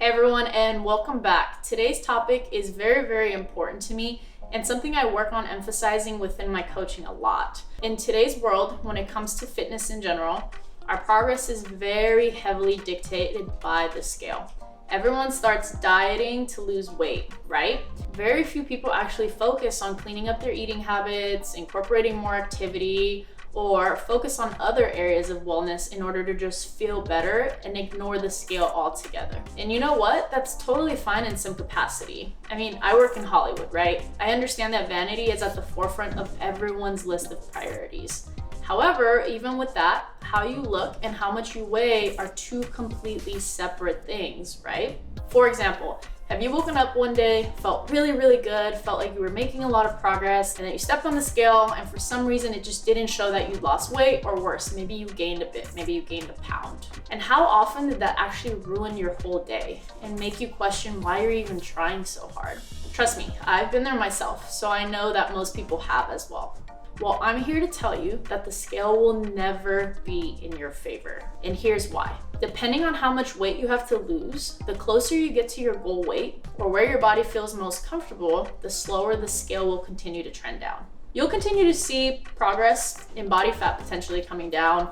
Hey everyone, and welcome back. Today's topic is very, very important to me and something I work on emphasizing within my coaching a lot. In today's world, when it comes to fitness in general, our progress is very heavily dictated by the scale. Everyone starts dieting to lose weight, right? Very few people actually focus on cleaning up their eating habits, incorporating more activity, or focus on other areas of wellness in order to just feel better and ignore the scale altogether. And you know what? That's totally fine in some capacity. I mean, I work in Hollywood, right? I understand that vanity is at the forefront of everyone's list of priorities. However, even with that, how you look and how much you weigh are two completely separate things, right? For example, have you woken up one day, felt really, really good, felt like you were making a lot of progress, and then you stepped on the scale and for some reason it just didn't show that you lost weight, or worse, maybe you gained a bit, maybe you gained a pound. And how often did that actually ruin your whole day and make you question why you're even trying so hard? Trust me, I've been there myself, so I know that most people have as well. Well, I'm here to tell you that the scale will never be in your favor. And here's why. Depending on how much weight you have to lose, the closer you get to your goal weight or where your body feels most comfortable, the slower the scale will continue to trend down. You'll continue to see progress in body fat potentially coming down,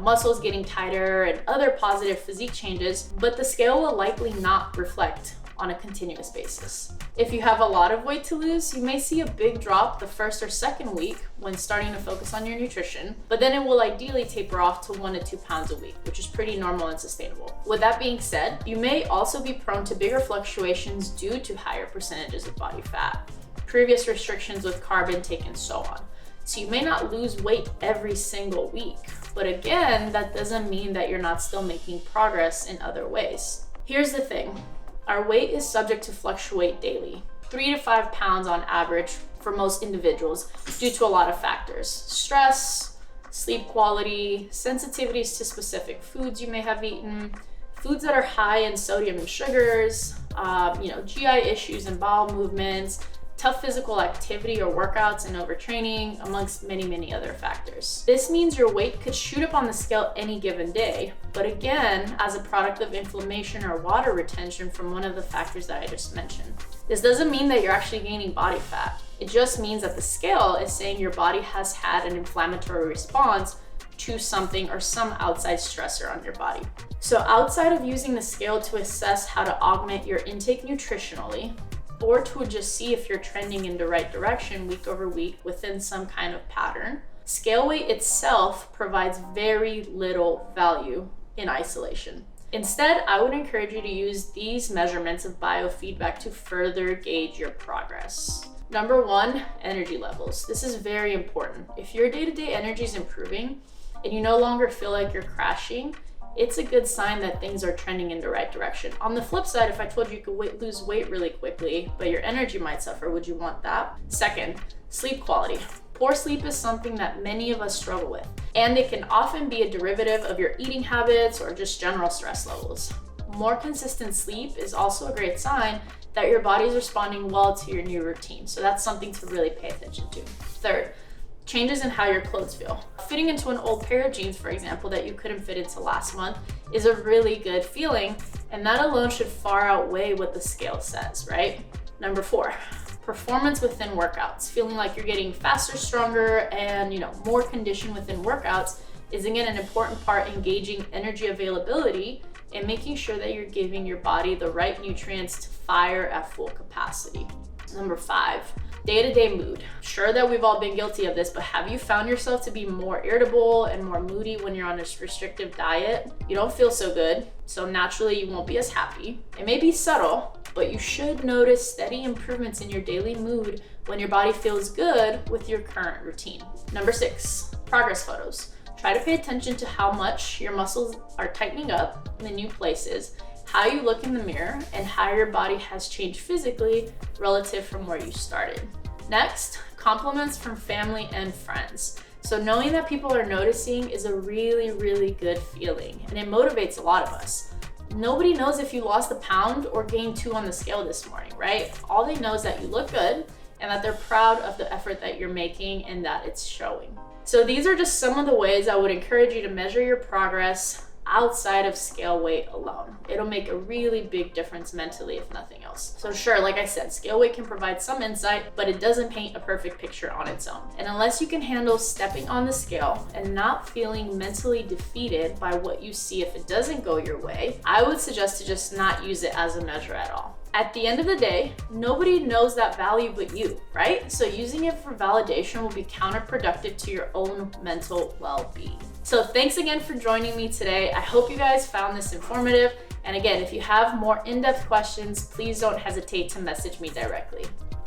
muscles getting tighter and other positive physique changes, but the scale will likely not reflect on a continuous basis. If you have a lot of weight to lose, you may see a big drop the first or second week when starting to focus on your nutrition, but then it will ideally taper off to 1 to 2 pounds a week, which is pretty normal and sustainable. With that being said, you may also be prone to bigger fluctuations due to higher percentages of body fat, previous restrictions with carb intake, and so on. So you may not lose weight every single week, but again, that doesn't mean that you're not still making progress in other ways. Here's the thing. Our weight is subject to fluctuate daily, 3 to 5 pounds on average for most individuals due to a lot of factors. Stress, sleep quality, sensitivities to specific foods you may have eaten, foods that are high in sodium and sugars, GI issues and bowel movements, tough physical activity or workouts and overtraining, amongst many, many other factors. This means your weight could shoot up on the scale any given day, but again, as a product of inflammation or water retention from one of the factors that I just mentioned. This doesn't mean that you're actually gaining body fat. It just means that the scale is saying your body has had an inflammatory response to something or some outside stressor on your body. So outside of using the scale to assess how to augment your intake nutritionally, or to just see if you're trending in the right direction week over week within some kind of pattern, scale weight itself provides very little value in isolation. Instead, I would encourage you to use these measurements of biofeedback to further gauge your progress. Number 1, energy levels. This is very important. If your day-to-day energy is improving and you no longer feel like you're crashing, it's a good sign that things are trending in the right direction. On the flip side, if I told you could lose weight really quickly, but your energy might suffer, would you want that? Second, sleep quality. Poor sleep is something that many of us struggle with, and it can often be a derivative of your eating habits or just general stress levels. More consistent sleep is also a great sign that your body's responding well to your new routine, so that's something to really pay attention to. Third, changes in how your clothes feel. Fitting into an old pair of jeans, for example, that you couldn't fit into last month is a really good feeling, and that alone should far outweigh what the scale says, right? Number 4, performance within workouts. Feeling like you're getting faster, stronger, and more conditioned within workouts is again an important part in gauging energy availability and making sure that you're giving your body the right nutrients to fire at full capacity. Number 5, day-to-day mood. Sure that we've all been guilty of this, but have you found yourself to be more irritable and more moody when you're on a restrictive diet? You don't feel so good, so naturally you won't be as happy. It may be subtle, but you should notice steady improvements in your daily mood when your body feels good with your current routine. Number 6, progress photos. Try to pay attention to how much your muscles are tightening up in the new places, how you look in the mirror, and how your body has changed physically relative from where you started. Next, compliments from family and friends. So knowing that people are noticing is a really, really good feeling, and it motivates a lot of us. Nobody knows if you lost a pound or gained 2 on the scale this morning, right? All they know is that you look good and that they're proud of the effort that you're making and that it's showing. So these are just some of the ways I would encourage you to measure your progress outside of scale weight alone. It'll make a really big difference mentally, if nothing else. So sure, like I said, scale weight can provide some insight, but it doesn't paint a perfect picture on its own. And unless you can handle stepping on the scale and not feeling mentally defeated by what you see if it doesn't go your way, I would suggest to just not use it as a measure at all. At the end of the day, nobody knows that value but you, right? So using it for validation will be counterproductive to your own mental well-being. So thanks again for joining me today. I hope you guys found this informative. And again, if you have more in-depth questions, please don't hesitate to message me directly.